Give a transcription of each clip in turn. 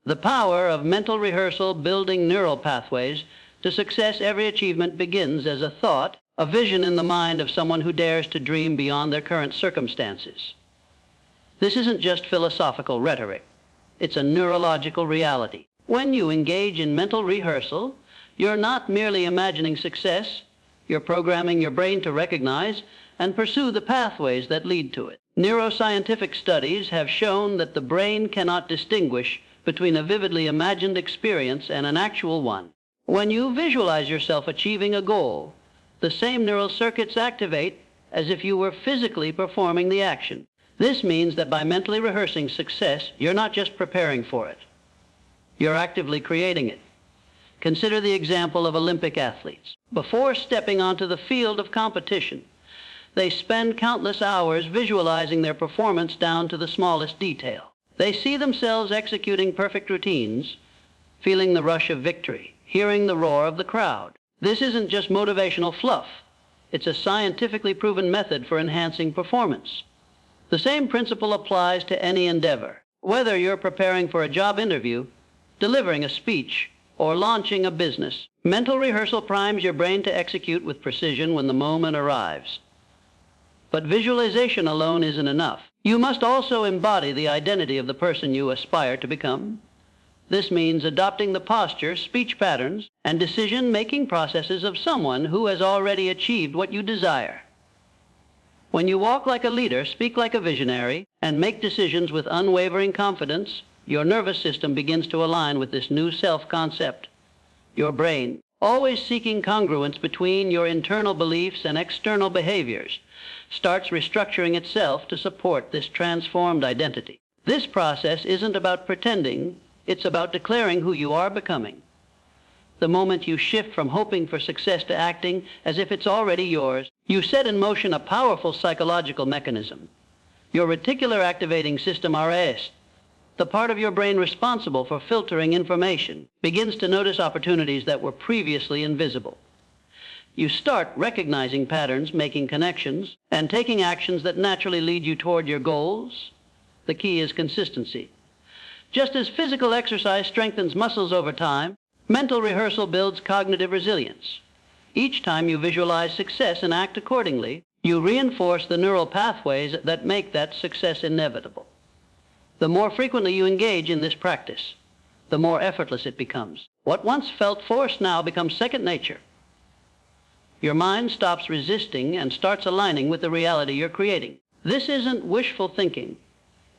The power of mental rehearsal building neural pathways to success. Every achievement begins as a thought, a vision in the mind of someone who dares to dream beyond their current circumstances. This isn't just philosophical rhetoric. It's a neurological reality. When you engage in mental rehearsal, you're not merely imagining success, you're programming your brain to recognize and pursue the pathways that lead to it. Neuroscientific studies have shown that the brain cannot distinguish between a vividly imagined experience and an actual one. When you visualize yourself achieving a goal, the same neural circuits activate as if you were physically performing the action. This means that by mentally rehearsing success, you're not just preparing for it. You're actively creating it. Consider the example of Olympic athletes. Before stepping onto the field of competition, they spend countless hours visualizing their performance down to the smallest detail. They see themselves executing perfect routines, feeling the rush of victory, hearing the roar of the crowd. This isn't just motivational fluff. It's a scientifically proven method for enhancing performance. The same principle applies to any endeavor. Whether you're preparing for a job interview, delivering a speech, or launching a business, mental rehearsal primes your brain to execute with precision when the moment arrives. But visualization alone isn't enough. You must also embody the identity of the person you aspire to become. This means adopting the posture, speech patterns, and decision-making processes of someone who has already achieved what you desire. When you walk like a leader, speak like a visionary, and make decisions with unwavering confidence, your nervous system begins to align with this new self-concept. Your brain, always seeking congruence between your internal beliefs and external behaviors, starts restructuring itself to support this transformed identity. This process isn't about pretending, it's about declaring who you are becoming. The moment you shift from hoping for success to acting as if it's already yours, you set in motion a powerful psychological mechanism. Your reticular activating system, RAS, the part of your brain responsible for filtering information, begins to notice opportunities that were previously invisible. You start recognizing patterns, making connections, and taking actions that naturally lead you toward your goals. The key is consistency. Just as physical exercise strengthens muscles over time, mental rehearsal builds cognitive resilience. Each time you visualize success and act accordingly, you reinforce the neural pathways that make that success inevitable. The more frequently you engage in this practice, the more effortless it becomes. What once felt forced now becomes second nature. Your mind stops resisting and starts aligning with the reality you're creating. This isn't wishful thinking.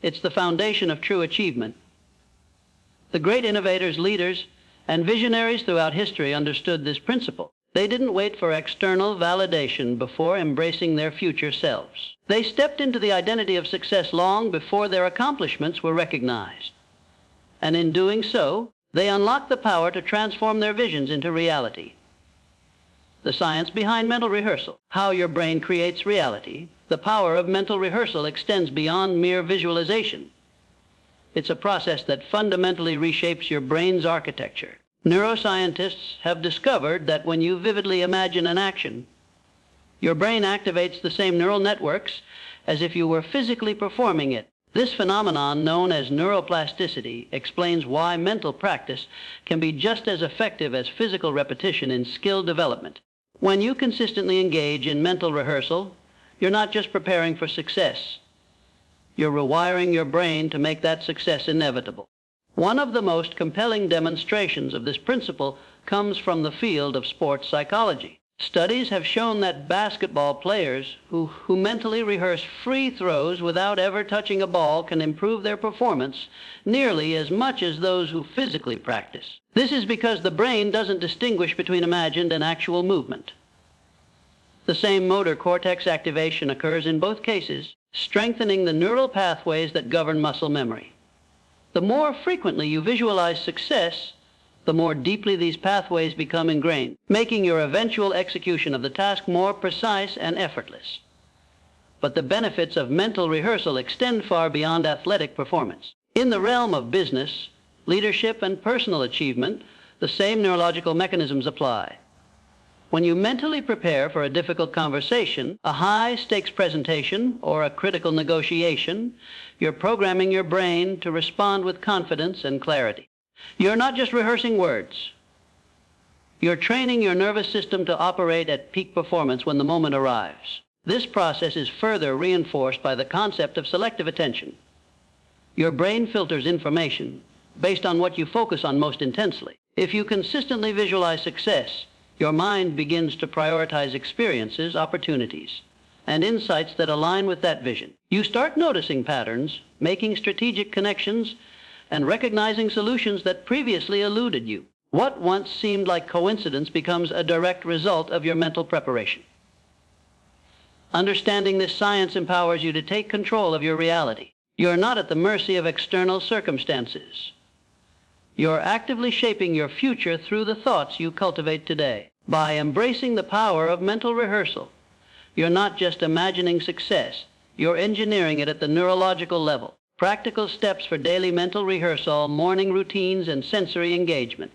It's the foundation of true achievement. The great innovators, leaders, and visionaries throughout history understood this principle. They didn't wait for external validation before embracing their future selves. They stepped into the identity of success long before their accomplishments were recognized. And in doing so, they unlocked the power to transform their visions into reality. The science behind mental rehearsal, how your brain creates reality. The power of mental rehearsal extends beyond mere visualization. It's a process that fundamentally reshapes your brain's architecture. Neuroscientists have discovered that when you vividly imagine an action, your brain activates the same neural networks as if you were physically performing it. This phenomenon, known as neuroplasticity, explains why mental practice can be just as effective as physical repetition in skill development. When you consistently engage in mental rehearsal, you're not just preparing for success. You're rewiring your brain to make that success inevitable. One of the most compelling demonstrations of this principle comes from the field of sports psychology. Studies have shown that basketball players who mentally rehearse free throws without ever touching a ball can improve their performance nearly as much as those who physically practice. This is because the brain doesn't distinguish between imagined and actual movement. The same motor cortex activation occurs in both cases, strengthening the neural pathways that govern muscle memory. The more frequently you visualize success, the more deeply these pathways become ingrained, making your eventual execution of the task more precise and effortless. But the benefits of mental rehearsal extend far beyond athletic performance. In the realm of business, leadership, and personal achievement, the same neurological mechanisms apply. When you mentally prepare for a difficult conversation, a high-stakes presentation, or a critical negotiation, you're programming your brain to respond with confidence and clarity. You're not just rehearsing words. You're training your nervous system to operate at peak performance when the moment arrives. This process is further reinforced by the concept of selective attention. Your brain filters information based on what you focus on most intensely. If you consistently visualize success, your mind begins to prioritize experiences, opportunities, and insights that align with that vision. You start noticing patterns, making strategic connections, and recognizing solutions that previously eluded you. What once seemed like coincidence becomes a direct result of your mental preparation. Understanding this science empowers you to take control of your reality. You're not at the mercy of external circumstances. You're actively shaping your future through the thoughts you cultivate today. By embracing the power of mental rehearsal, you're not just imagining success, you're engineering it at the neurological level. Practical steps for daily mental rehearsal, morning routines, and sensory engagement.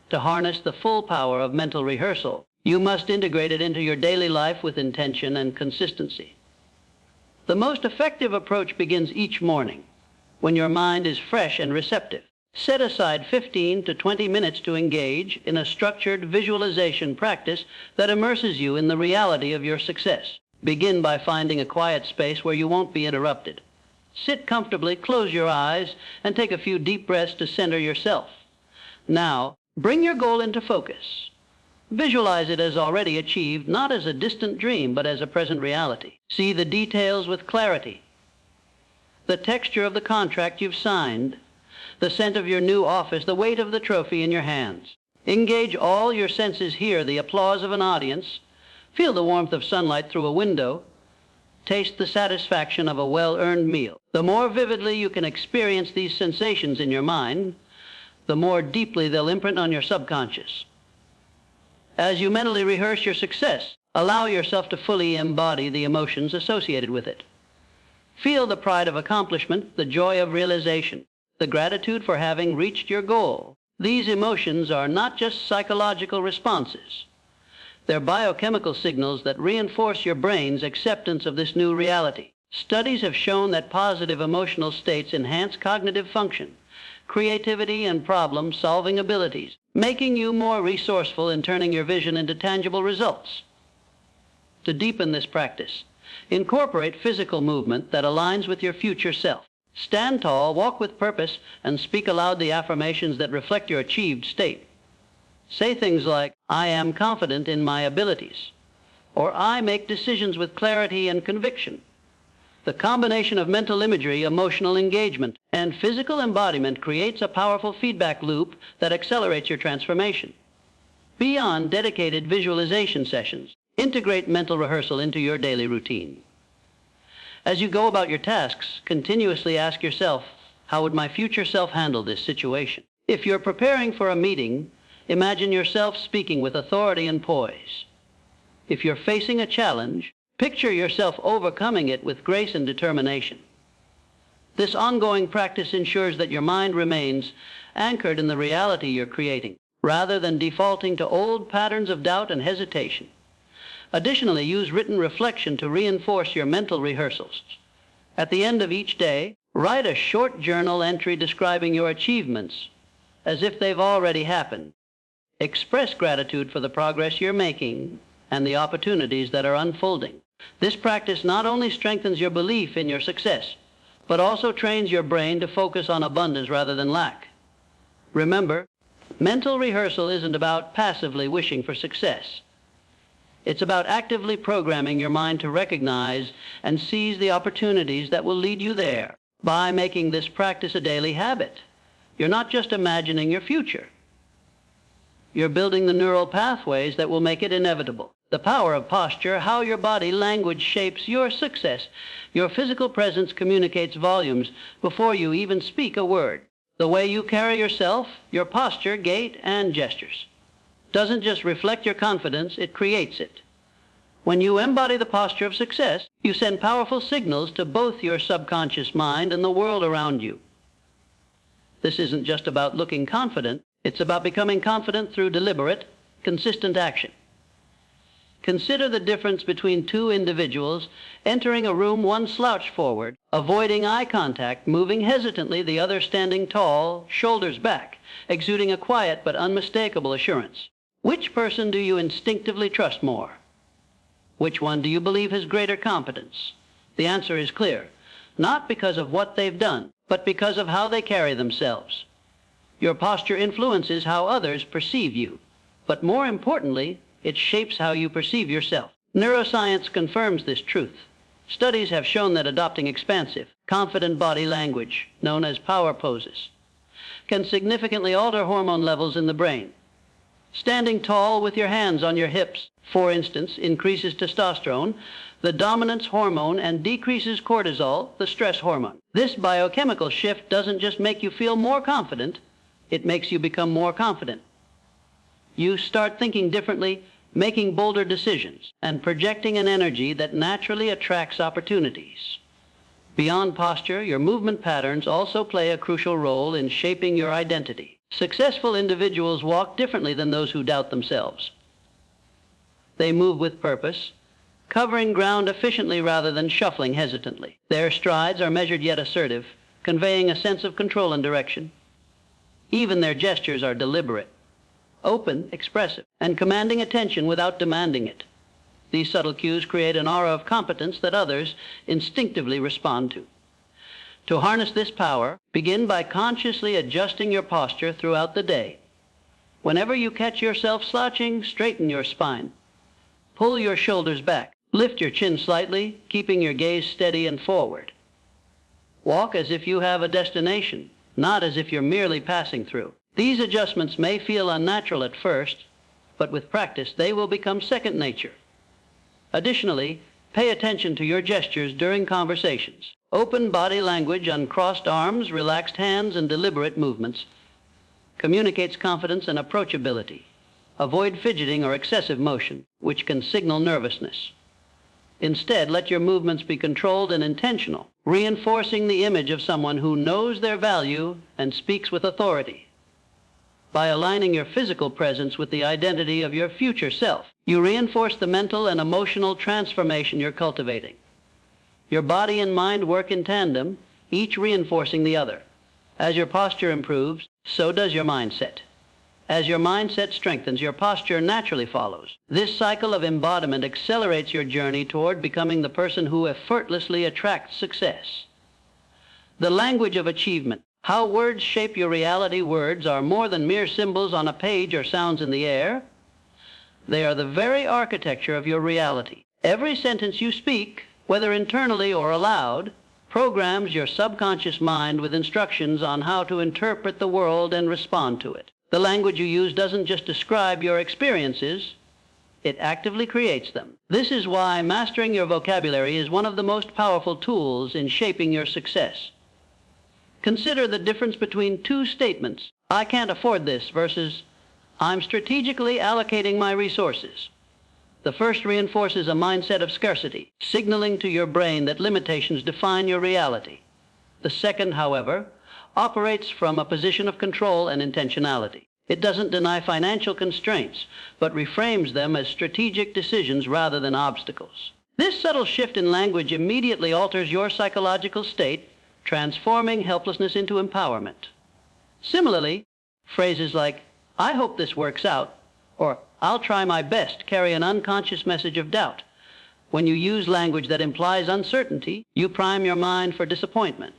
To harness the full power of mental rehearsal, you must integrate it into your daily life with intention and consistency. The most effective approach begins each morning, when your mind is fresh and receptive. Set aside 15 to 20 minutes to engage in a structured visualization practice that immerses you in the reality of your success. Begin by finding a quiet space where you won't be interrupted. Sit comfortably, close your eyes, and take a few deep breaths to center yourself. Now, bring your goal into focus. Visualize it as already achieved, not as a distant dream, but as a present reality. See the details with clarity. The texture of the contract you've signed, the scent of your new office, the weight of the trophy in your hands. Engage all your senses here, the applause of an audience, feel the warmth of sunlight through a window, taste the satisfaction of a well-earned meal. The more vividly you can experience these sensations in your mind, the more deeply they'll imprint on your subconscious. As you mentally rehearse your success, allow yourself to fully embody the emotions associated with it. Feel the pride of accomplishment, the joy of realization, the gratitude for having reached your goal. These emotions are not just psychological responses. They're biochemical signals that reinforce your brain's acceptance of this new reality. Studies have shown that positive emotional states enhance cognitive function, creativity, and problem-solving abilities, making you more resourceful in turning your vision into tangible results. To deepen this practice, incorporate physical movement that aligns with your future self. Stand tall, walk with purpose, and speak aloud the affirmations that reflect your achieved state. Say things like, "I am confident in my abilities," or "I make decisions with clarity and conviction." The combination of mental imagery, emotional engagement, and physical embodiment creates a powerful feedback loop that accelerates your transformation. Beyond dedicated visualization sessions, integrate mental rehearsal into your daily routine. As you go about your tasks, continuously ask yourself, how would my future self handle this situation? If you're preparing for a meeting, imagine yourself speaking with authority and poise. If you're facing a challenge, picture yourself overcoming it with grace and determination. This ongoing practice ensures that your mind remains anchored in the reality you're creating, rather than defaulting to old patterns of doubt and hesitation. Additionally, use written reflection to reinforce your mental rehearsals. At the end of each day, write a short journal entry describing your achievements as if they've already happened. Express gratitude for the progress you're making and the opportunities that are unfolding. This practice not only strengthens your belief in your success, but also trains your brain to focus on abundance rather than lack. Remember, mental rehearsal isn't about passively wishing for success. It's about actively programming your mind to recognize and seize the opportunities that will lead you there. By making this practice a daily habit, you're not just imagining your future. You're building the neural pathways that will make it inevitable. The power of posture, how your body language shapes your success. Your physical presence communicates volumes before you even speak a word. The way you carry yourself, your posture, gait, and gestures doesn't just reflect your confidence, it creates it. When you embody the posture of success, you send powerful signals to both your subconscious mind and the world around you. This isn't just about looking confident, it's about becoming confident through deliberate, consistent action. Consider the difference between two individuals entering a room, one slouched forward, avoiding eye contact, moving hesitantly, the other standing tall, shoulders back, exuding a quiet but unmistakable assurance. Which person do you instinctively trust more? Which one do you believe has greater competence? The answer is clear, not because of what they've done, but because of how they carry themselves. Your posture influences how others perceive you, but more importantly, it shapes how you perceive yourself. Neuroscience confirms this truth. Studies have shown that adopting expansive, confident body language, known as power poses, can significantly alter hormone levels in the brain. Standing tall with your hands on your hips, for instance, increases testosterone, the dominance hormone, and decreases cortisol, the stress hormone. This biochemical shift doesn't just make you feel more confident, it makes you become more confident. You start thinking differently, making bolder decisions, and projecting an energy that naturally attracts opportunities. Beyond posture, your movement patterns also play a crucial role in shaping your identity. Successful individuals walk differently than those who doubt themselves. They move with purpose, covering ground efficiently rather than shuffling hesitantly. Their strides are measured yet assertive, conveying a sense of control and direction. Even their gestures are deliberate, open, expressive, and commanding attention without demanding it. These subtle cues create an aura of competence that others instinctively respond to. To harness this power, begin by consciously adjusting your posture throughout the day. Whenever you catch yourself slouching, straighten your spine. Pull your shoulders back. Lift your chin slightly, keeping your gaze steady and forward. Walk as if you have a destination, not as if you're merely passing through. These adjustments may feel unnatural at first, but with practice they will become second nature. Additionally, pay attention to your gestures during conversations. Open body language, uncrossed arms, relaxed hands, and deliberate movements communicates confidence and approachability. Avoid fidgeting or excessive motion, which can signal nervousness. Instead, let your movements be controlled and intentional, reinforcing the image of someone who knows their value and speaks with authority. By aligning your physical presence with the identity of your future self, you reinforce the mental and emotional transformation you're cultivating. Your body and mind work in tandem, each reinforcing the other. As your posture improves, so does your mindset. As your mindset strengthens, your posture naturally follows. This cycle of embodiment accelerates your journey toward becoming the person who effortlessly attracts success. The language of achievement. How words shape your reality. Words are more than mere symbols on a page or sounds in the air. They are the very architecture of your reality. Every sentence you speak, whether internally or aloud, programs your subconscious mind with instructions on how to interpret the world and respond to it. The language you use doesn't just describe your experiences, it actively creates them. This is why mastering your vocabulary is one of the most powerful tools in shaping your success. Consider the difference between two statements, "I can't afford this," versus "I'm strategically allocating my resources." The first reinforces a mindset of scarcity, signaling to your brain that limitations define your reality. The second, however, operates from a position of control and intentionality. It doesn't deny financial constraints, but reframes them as strategic decisions rather than obstacles. This subtle shift in language immediately alters your psychological state, transforming helplessness into empowerment. Similarly, phrases like, "I hope this works out," or "I'll try my best," carry an unconscious message of doubt. When you use language that implies uncertainty, you prime your mind for disappointment.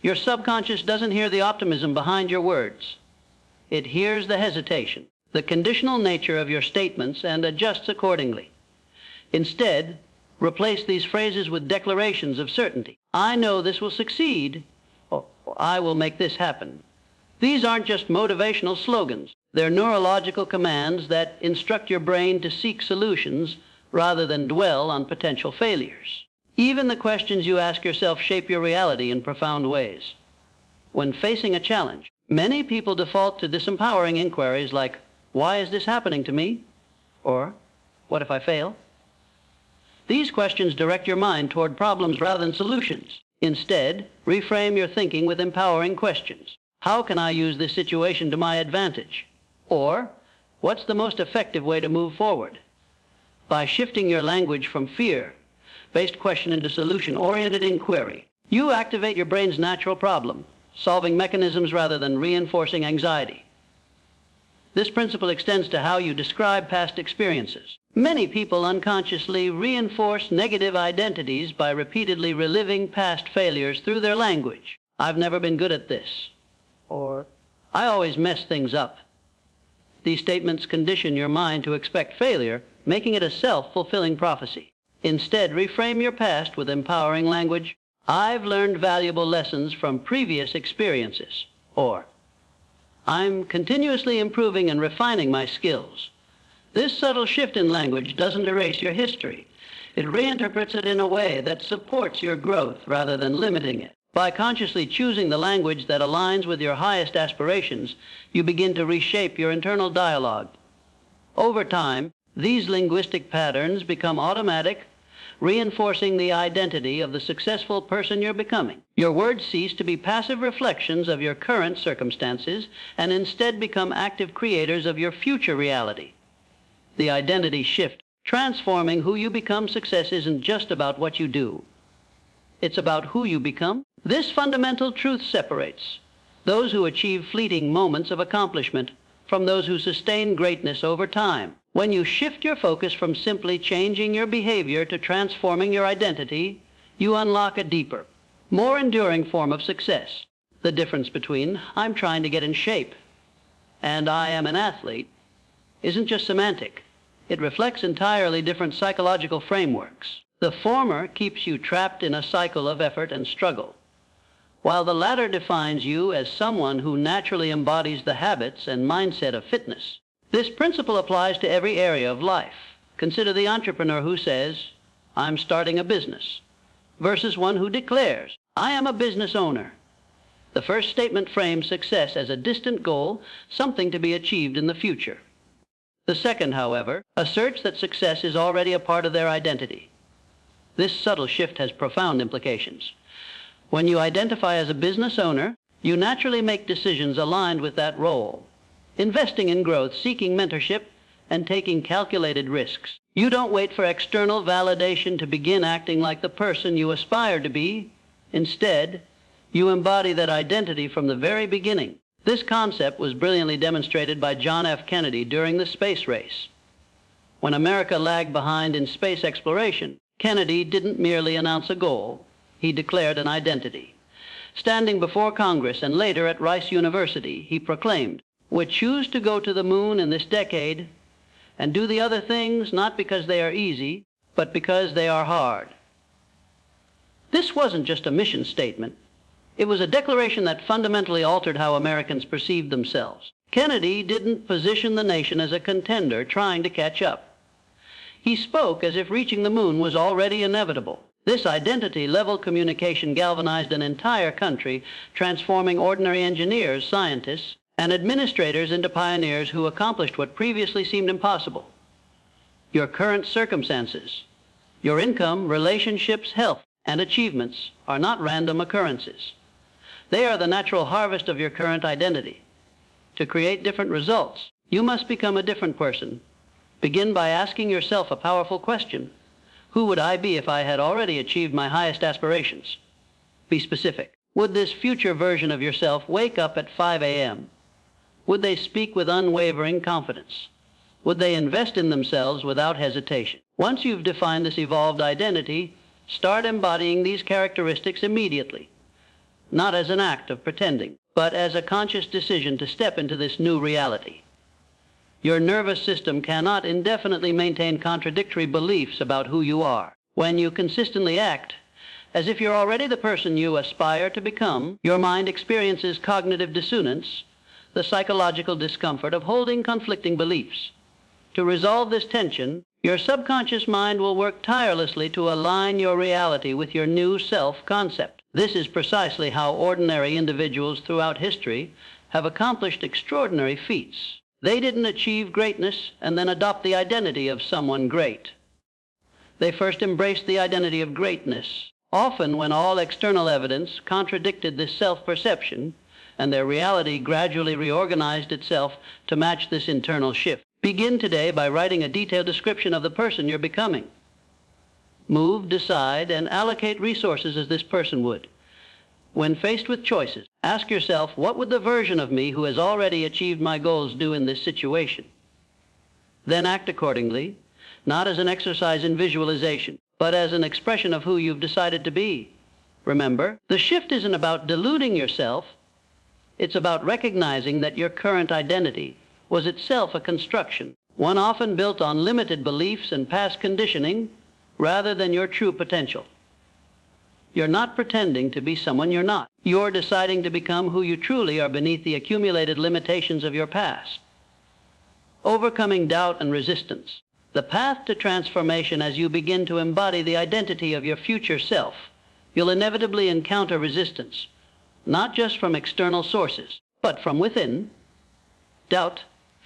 Your subconscious doesn't hear the optimism behind your words. It hears the hesitation, the conditional nature of your statements, and adjusts accordingly. Instead, replace these phrases with declarations of certainty. "I know this will succeed," or "I will make this happen." These aren't just motivational slogans. They're neurological commands that instruct your brain to seek solutions rather than dwell on potential failures. Even the questions you ask yourself shape your reality in profound ways. When facing a challenge, many people default to disempowering inquiries like, "Why is this happening to me?" or "What if I fail?" These questions direct your mind toward problems rather than solutions. Instead, reframe your thinking with empowering questions. "How can I use this situation to my advantage?" Or, "What's the most effective way to move forward?" By shifting your language from fear-based question into solution-oriented inquiry, you activate your brain's natural problem-solving mechanisms rather than reinforcing anxiety. This principle extends to how you describe past experiences. Many people unconsciously reinforce negative identities by repeatedly reliving past failures through their language. I've never been good at this. Or, I always mess things up. These statements condition your mind to expect failure, making it a self-fulfilling prophecy. Instead, reframe your past with empowering language. I've learned valuable lessons from previous experiences. Or, I'm continuously improving and refining my skills. This subtle shift in language doesn't erase your history. It reinterprets it in a way that supports your growth rather than limiting it. By consciously choosing the language that aligns with your highest aspirations, you begin to reshape your internal dialogue. Over time, these linguistic patterns become automatic, reinforcing the identity of the successful person you're becoming. Your words cease to be passive reflections of your current circumstances and instead become active creators of your future reality. The identity shift, transforming who you become. Success isn't just about what you do. It's about who you become. This fundamental truth separates those who achieve fleeting moments of accomplishment from those who sustain greatness over time. When you shift your focus from simply changing your behavior to transforming your identity, you unlock a deeper, more enduring form of success. The difference between "I'm trying to get in shape" and "I am an athlete" isn't just semantic. It reflects entirely different psychological frameworks. The former keeps you trapped in a cycle of effort and struggle, while the latter defines you as someone who naturally embodies the habits and mindset of fitness. This principle applies to every area of life. Consider the entrepreneur who says, "I'm starting a business," versus one who declares, "I am a business owner." The first statement frames success as a distant goal, something to be achieved in the future. The second, however, asserts that success is already a part of their identity. This subtle shift has profound implications. When you identify as a business owner, you naturally make decisions aligned with that role, investing in growth, seeking mentorship, and taking calculated risks. You don't wait for external validation to begin acting like the person you aspire to be. Instead, you embody that identity from the very beginning. This concept was brilliantly demonstrated by John F. Kennedy during the space race. When America lagged behind in space exploration, Kennedy didn't merely announce a goal. He declared an identity. Standing before Congress and later at Rice University, he proclaimed, "We choose to go to the moon in this decade and do the other things not because they are easy, but because they are hard." This wasn't just a mission statement. It was a declaration that fundamentally altered how Americans perceived themselves. Kennedy didn't position the nation as a contender trying to catch up. He spoke as if reaching the moon was already inevitable. This identity-level communication galvanized an entire country, transforming ordinary engineers, scientists, and administrators into pioneers who accomplished what previously seemed impossible. Your current circumstances, your income, relationships, health, and achievements are not random occurrences. They are the natural harvest of your current identity. To create different results, you must become a different person. Begin by asking yourself a powerful question. Who would I be if I had already achieved my highest aspirations? Be specific. Would this future version of yourself wake up at 5 a.m.? Would they speak with unwavering confidence? Would they invest in themselves without hesitation? Once you've defined this evolved identity, start embodying these characteristics immediately, not as an act of pretending, but as a conscious decision to step into this new reality. Your nervous system cannot indefinitely maintain contradictory beliefs about who you are. When you consistently act as if you're already the person you aspire to become, your mind experiences cognitive dissonance, the psychological discomfort of holding conflicting beliefs. To resolve this tension, your subconscious mind will work tirelessly to align your reality with your new self-concept. This is precisely how ordinary individuals throughout history have accomplished extraordinary feats. They didn't achieve greatness and then adopt the identity of someone great. They first embraced the identity of greatness, often when all external evidence contradicted this self-perception, and their reality gradually reorganized itself to match this internal shift. Begin today by writing a detailed description of the person you're becoming. Move, decide, and allocate resources as this person would. When faced with choices, ask yourself, what would the version of me who has already achieved my goals do in this situation? Then act accordingly, not as an exercise in visualization, but as an expression of who you've decided to be. Remember, the shift isn't about deluding yourself. It's about recognizing that your current identity was itself a construction, one often built on limited beliefs and past conditioning rather than your true potential. You're not pretending to be someone you're not. You're deciding to become who you truly are beneath the accumulated limitations of your past. Overcoming doubt and resistance. The path to transformation as you begin to embody the identity of your future self. You'll inevitably encounter resistance, not just from external sources, but from within. Doubt,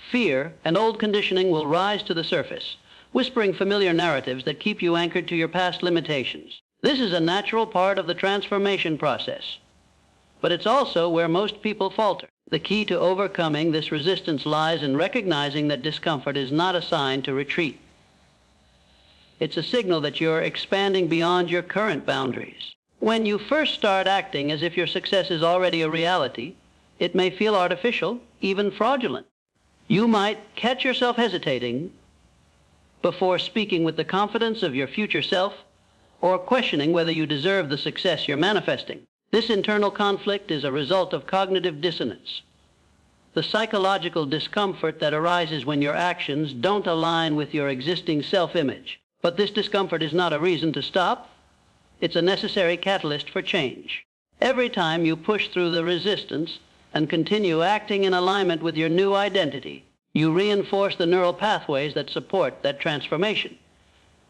fear, and old conditioning will rise to the surface, whispering familiar narratives that keep you anchored to your past limitations. This is a natural part of the transformation process, but it's also where most people falter. The key to overcoming this resistance lies in recognizing that discomfort is not a sign to retreat. It's a signal that you're expanding beyond your current boundaries. When you first start acting as if your success is already a reality, it may feel artificial, even fraudulent. You might catch yourself hesitating before speaking with the confidence of your future self, or questioning whether you deserve the success you're manifesting. This internal conflict is a result of cognitive dissonance, the psychological discomfort that arises when your actions don't align with your existing self-image. But this discomfort is not a reason to stop. It's a necessary catalyst for change. Every time you push through the resistance and continue acting in alignment with your new identity, you reinforce the neural pathways that support that transformation.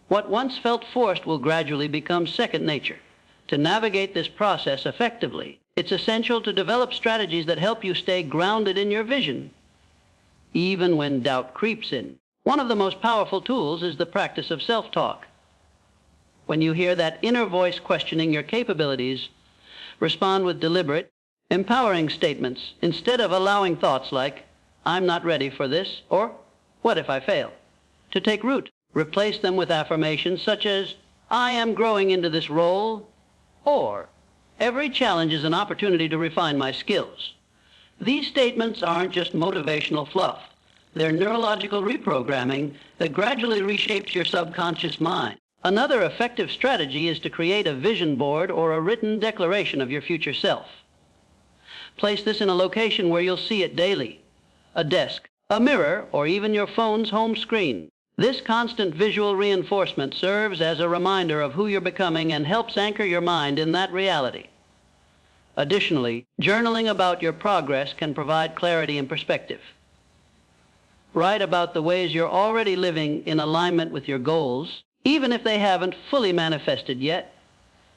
What once felt forced will gradually become second nature. To navigate this process effectively, it's essential to develop strategies that help you stay grounded in your vision, even when doubt creeps in. One of the most powerful tools is the practice of self-talk. When you hear that inner voice questioning your capabilities, respond with deliberate, empowering statements instead of allowing thoughts like, "I'm not ready for this," or "What if I fail?" to take root. Replace them with affirmations such as, "I am growing into this role," or "Every challenge is an opportunity to refine my skills." These statements aren't just motivational fluff. They're neurological reprogramming that gradually reshapes your subconscious mind. Another effective strategy is to create a vision board or a written declaration of your future self. Place this in a location where you'll see it daily: a desk, a mirror, or even your phone's home screen. This constant visual reinforcement serves as a reminder of who you're becoming and helps anchor your mind in that reality. Additionally, journaling about your progress can provide clarity and perspective. Write about the ways you're already living in alignment with your goals, even if they haven't fully manifested yet.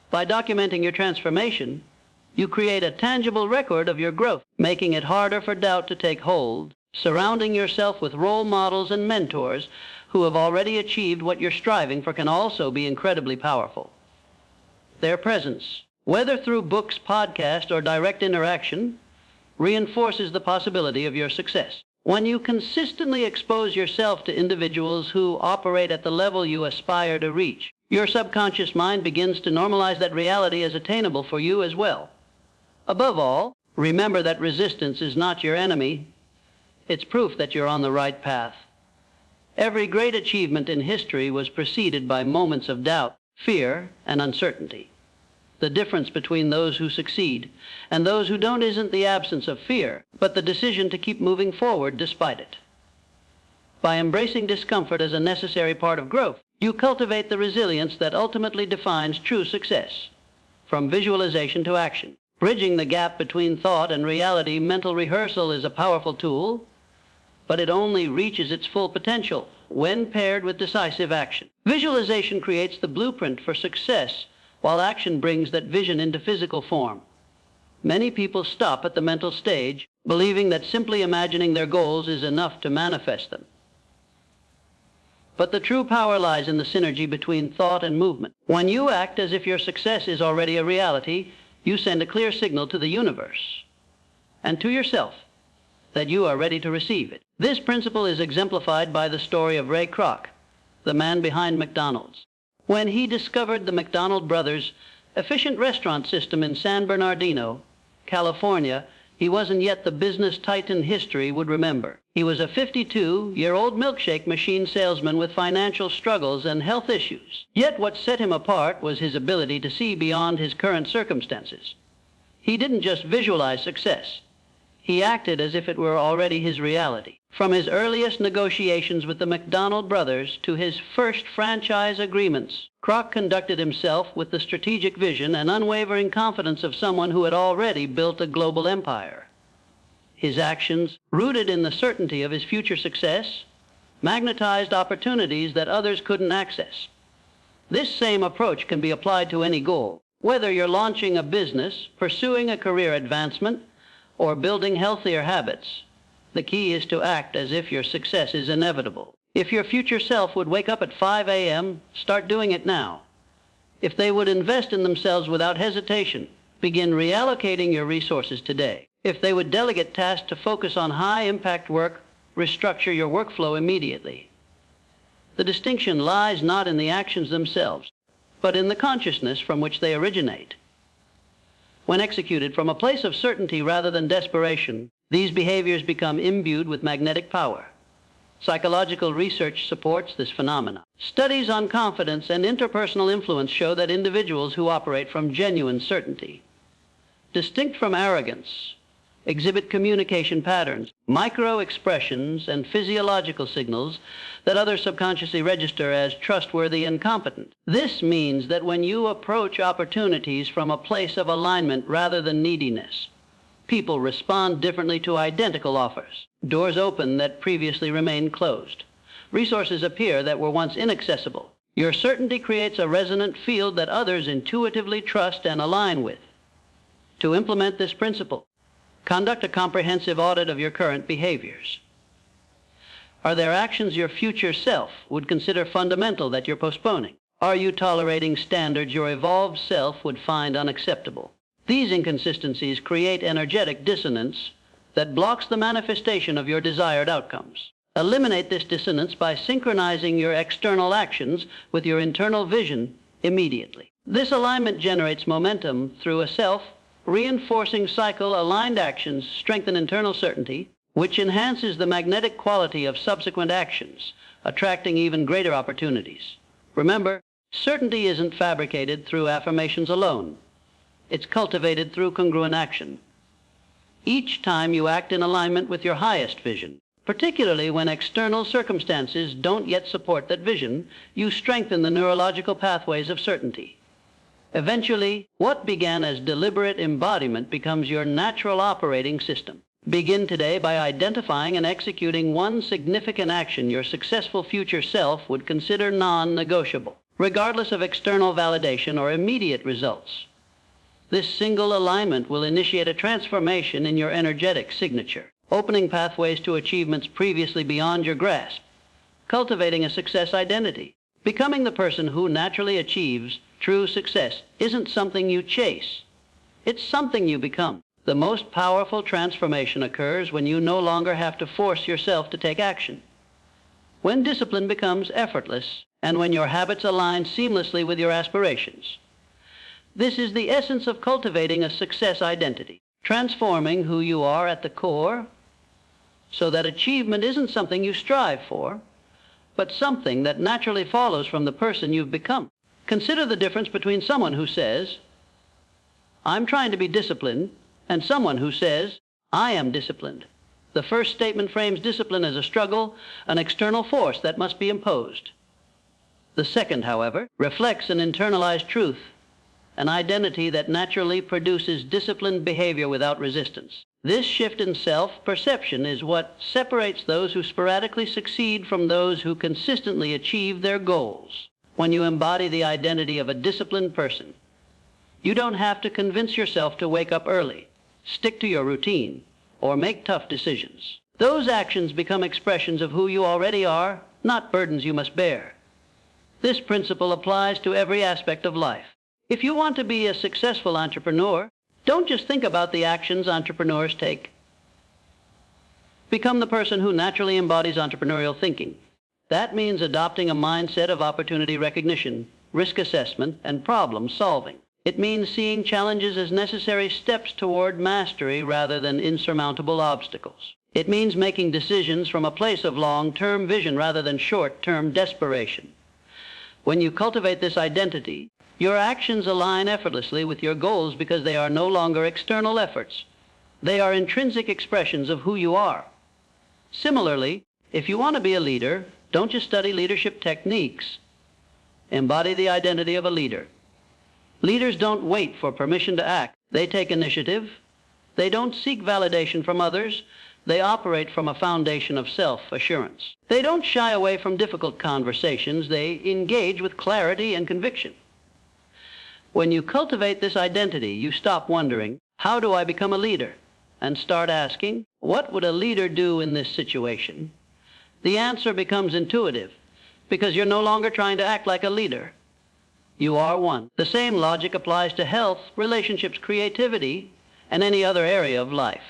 By documenting your transformation, you create a tangible record of your growth, making it harder for doubt to take hold. Surrounding yourself with role models and mentors who have already achieved what you're striving for can also be incredibly powerful. Their presence, whether through books, podcasts, or direct interaction, reinforces the possibility of your success. When you consistently expose yourself to individuals who operate at the level you aspire to reach, your subconscious mind begins to normalize that reality as attainable for you as well. Above all, remember that resistance is not your enemy. It's proof that you're on the right path. Every great achievement in history was preceded by moments of doubt, fear, and uncertainty. The difference between those who succeed and those who don't isn't the absence of fear, but the decision to keep moving forward despite it. By embracing discomfort as a necessary part of growth, you cultivate the resilience that ultimately defines true success. From visualization to action, bridging the gap between thought and reality, mental rehearsal is a powerful tool, but it only reaches its full potential when paired with decisive action. Visualization creates the blueprint for success, while action brings that vision into physical form. Many people stop at the mental stage, believing that simply imagining their goals is enough to manifest them. But the true power lies in the synergy between thought and movement. When you act as if your success is already a reality, you send a clear signal to the universe and to yourself that you are ready to receive it. This principle is exemplified by the story of Ray Kroc, the man behind McDonald's. When he discovered the McDonald brothers' efficient restaurant system in San Bernardino, California, he wasn't yet the business titan history would remember. He was a 52-year-old milkshake machine salesman with financial struggles and health issues. Yet what set him apart was his ability to see beyond his current circumstances. He didn't just visualize success. He acted as if it were already his reality. From his earliest negotiations with the McDonald brothers to his first franchise agreements, Kroc conducted himself with the strategic vision and unwavering confidence of someone who had already built a global empire. His actions, rooted in the certainty of his future success, magnetized opportunities that others couldn't access. This same approach can be applied to any goal. Whether you're launching a business, pursuing a career advancement, or building healthier habits, the key is to act as if your success is inevitable. If your future self would wake up at 5 a.m., start doing it now. If they would invest in themselves without hesitation, begin reallocating your resources today. If they would delegate tasks to focus on high-impact work, restructure your workflow immediately. The distinction lies not in the actions themselves, but in the consciousness from which they originate. When executed from a place of certainty rather than desperation, these behaviors become imbued with magnetic power. Psychological research supports this phenomenon. Studies on confidence and interpersonal influence show that individuals who operate from genuine certainty, distinct from arrogance, exhibit communication patterns, micro-expressions, and physiological signals that others subconsciously register as trustworthy and competent. This means that when you approach opportunities from a place of alignment rather than neediness, people respond differently to identical offers. Doors open that previously remained closed. Resources appear that were once inaccessible. Your certainty creates a resonant field that others intuitively trust and align with. To implement this principle, conduct a comprehensive audit of your current behaviors. Are there actions your future self would consider fundamental that you're postponing? Are you tolerating standards your evolved self would find unacceptable? These inconsistencies create energetic dissonance that blocks the manifestation of your desired outcomes. Eliminate this dissonance by synchronizing your external actions with your internal vision immediately. This alignment generates momentum through a self-reinforcing cycle. Aligned actions strengthen internal certainty, which enhances the magnetic quality of subsequent actions, attracting even greater opportunities. Remember, certainty isn't fabricated through affirmations alone. It's cultivated through congruent action. Each time you act in alignment with your highest vision, particularly when external circumstances don't yet support that vision, you strengthen the neurological pathways of certainty. Eventually, what began as deliberate embodiment becomes your natural operating system. Begin today by identifying and executing one significant action your successful future self would consider non-negotiable, regardless of external validation or immediate results. This single alignment will initiate a transformation in your energetic signature, opening pathways to achievements previously beyond your grasp, cultivating a success identity. Becoming the person who naturally achieves true success isn't something you chase. It's something you become. The most powerful transformation occurs when you no longer have to force yourself to take action, when discipline becomes effortless, and when your habits align seamlessly with your aspirations. This is the essence of cultivating a success identity, transforming who you are at the core so that achievement isn't something you strive for, but something that naturally follows from the person you've become. Consider the difference between someone who says, "I'm trying to be disciplined," and someone who says, "I am disciplined." The first statement frames discipline as a struggle, an external force that must be imposed. The second, however, reflects an internalized truth, an identity that naturally produces disciplined behavior without resistance. This shift in self-perception is what separates those who sporadically succeed from those who consistently achieve their goals. When you embody the identity of a disciplined person, you don't have to convince yourself to wake up early, stick to your routine, or make tough decisions. Those actions become expressions of who you already are, not burdens you must bear. This principle applies to every aspect of life. If you want to be a successful entrepreneur, don't just think about the actions entrepreneurs take. Become the person who naturally embodies entrepreneurial thinking. That means adopting a mindset of opportunity recognition, risk assessment, and problem solving. It means seeing challenges as necessary steps toward mastery rather than insurmountable obstacles. It means making decisions from a place of long-term vision rather than short-term desperation. When you cultivate this identity, your actions align effortlessly with your goals because they are no longer external efforts. They are intrinsic expressions of who you are. Similarly, if you want to be a leader, don't just study leadership techniques. Embody the identity of a leader. Leaders don't wait for permission to act. They take initiative. They don't seek validation from others. They operate from a foundation of self-assurance. They don't shy away from difficult conversations. They engage with clarity and conviction. When you cultivate this identity, you stop wondering, how do I become a leader? And start asking, what would a leader do in this situation? The answer becomes intuitive because you're no longer trying to act like a leader. You are one. The same logic applies to health, relationships, creativity, and any other area of life.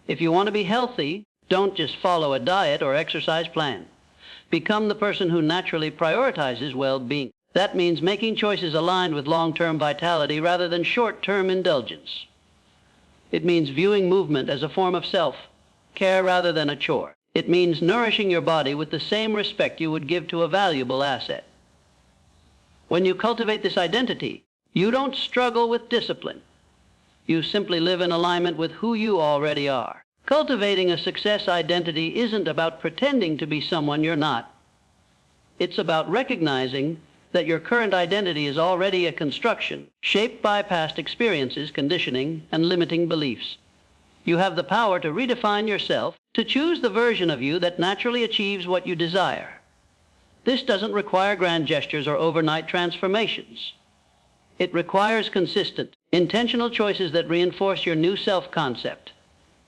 If you want to be healthy, don't just follow a diet or exercise plan. Become the person who naturally prioritizes well-being. That means making choices aligned with long-term vitality rather than short-term indulgence. It means viewing movement as a form of self-care rather than a chore. It means nourishing your body with the same respect you would give to a valuable asset. When you cultivate this identity, you don't struggle with discipline. You simply live in alignment with who you already are. Cultivating a success identity isn't about pretending to be someone you're not. It's about recognizing that your current identity is already a construction shaped by past experiences, conditioning, and limiting beliefs. You have the power to redefine yourself, to choose the version of you that naturally achieves what you desire. This doesn't require grand gestures or overnight transformations. It requires consistent, intentional choices that reinforce your new self-concept.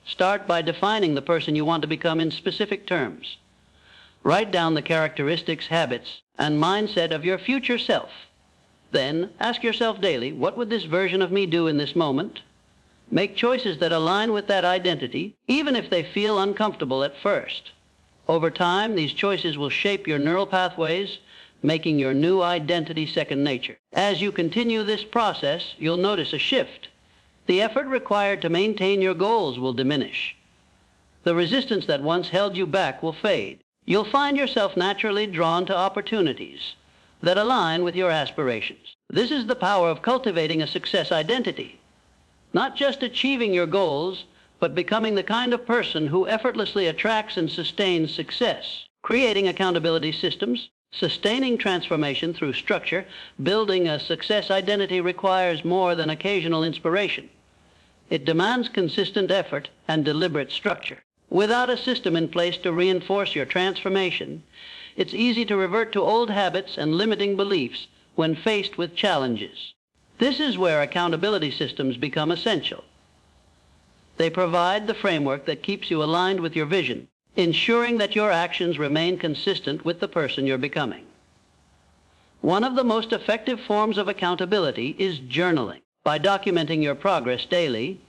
Start by defining the person you want to become in specific terms. Write down the characteristics, habits, and mindset of your future self. Then ask yourself daily, what would this version of me do in this moment? Make choices that align with that identity, even if they feel uncomfortable at first. Over time, these choices will shape your neural pathways, making your new identity second nature. As you continue this process, you'll notice a shift. The effort required to maintain your goals will diminish. The resistance that once held you back will fade. You'll find yourself naturally drawn to opportunities that align with your aspirations. This is the power of cultivating a success identity. Not just achieving your goals, but becoming the kind of person who effortlessly attracts and sustains success. Creating accountability systems, sustaining transformation through structure, building a success identity requires more than occasional inspiration. It demands consistent effort and deliberate structure. Without a system in place to reinforce your transformation, it's easy to revert to old habits and limiting beliefs when faced with challenges. This is where accountability systems become essential. They provide the framework that keeps you aligned with your vision, ensuring that your actions remain consistent with the person you're becoming. One of the most effective forms of accountability is journaling. By documenting your progress daily,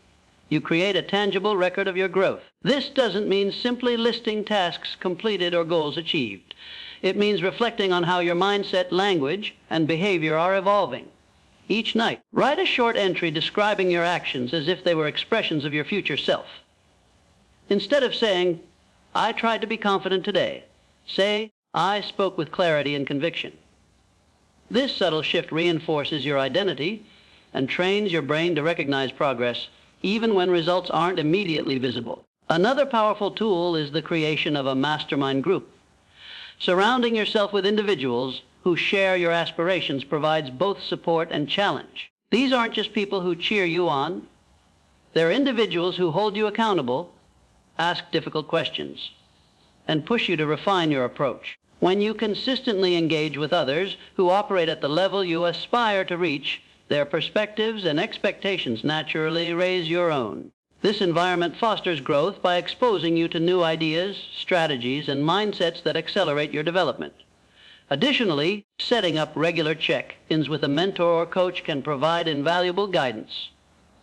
you create a tangible record of your growth. This doesn't mean simply listing tasks completed or goals achieved. It means reflecting on how your mindset, language, and behavior are evolving. Each night, write a short entry describing your actions as if they were expressions of your future self. Instead of saying, "I tried to be confident today," say, "I spoke with clarity and conviction." This subtle shift reinforces your identity and trains your brain to recognize progress even when results aren't immediately visible. Another powerful tool is the creation of a mastermind group. Surrounding yourself with individuals who share your aspirations provides both support and challenge. These aren't just people who cheer you on. They're individuals who hold you accountable, ask difficult questions, and push you to refine your approach. When you consistently engage with others who operate at the level you aspire to reach, their perspectives and expectations naturally raise your own. This environment fosters growth by exposing you to new ideas, strategies, and mindsets that accelerate your development. Additionally, setting up regular check-ins with a mentor or coach can provide invaluable guidance.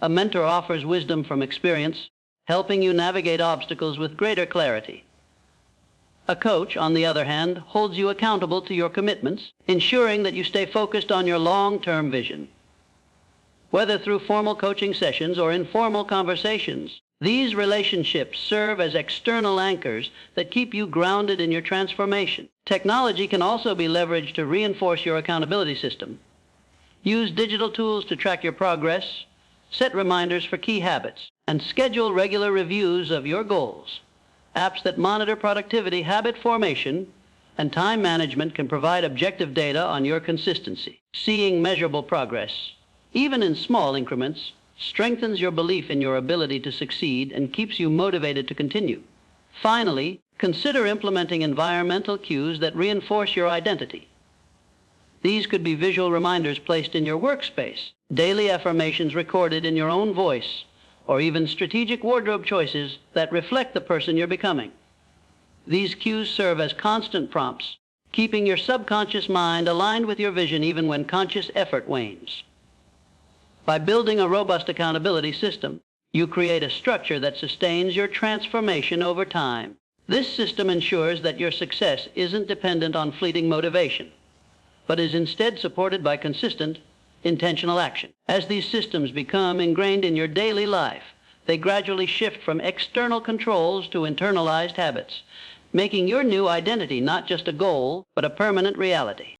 A mentor offers wisdom from experience, helping you navigate obstacles with greater clarity. A coach, on the other hand, holds you accountable to your commitments, ensuring that you stay focused on your long-term vision. Whether through formal coaching sessions or informal conversations, these relationships serve as external anchors that keep you grounded in your transformation. Technology can also be leveraged to reinforce your accountability system. Use digital tools to track your progress, set reminders for key habits, and schedule regular reviews of your goals. Apps that monitor productivity, habit formation, and time management can provide objective data on your consistency. Seeing measurable progress, even in small increments, strengthens your belief in your ability to succeed and keeps you motivated to continue. Finally, consider implementing environmental cues that reinforce your identity. These could be visual reminders placed in your workspace, daily affirmations recorded in your own voice, or even strategic wardrobe choices that reflect the person you're becoming. These cues serve as constant prompts, keeping your subconscious mind aligned with your vision even when conscious effort wanes. By building a robust accountability system, you create a structure that sustains your transformation over time. This system ensures that your success isn't dependent on fleeting motivation, but is instead supported by consistent, intentional action. As these systems become ingrained in your daily life, they gradually shift from external controls to internalized habits, making your new identity not just a goal, but a permanent reality.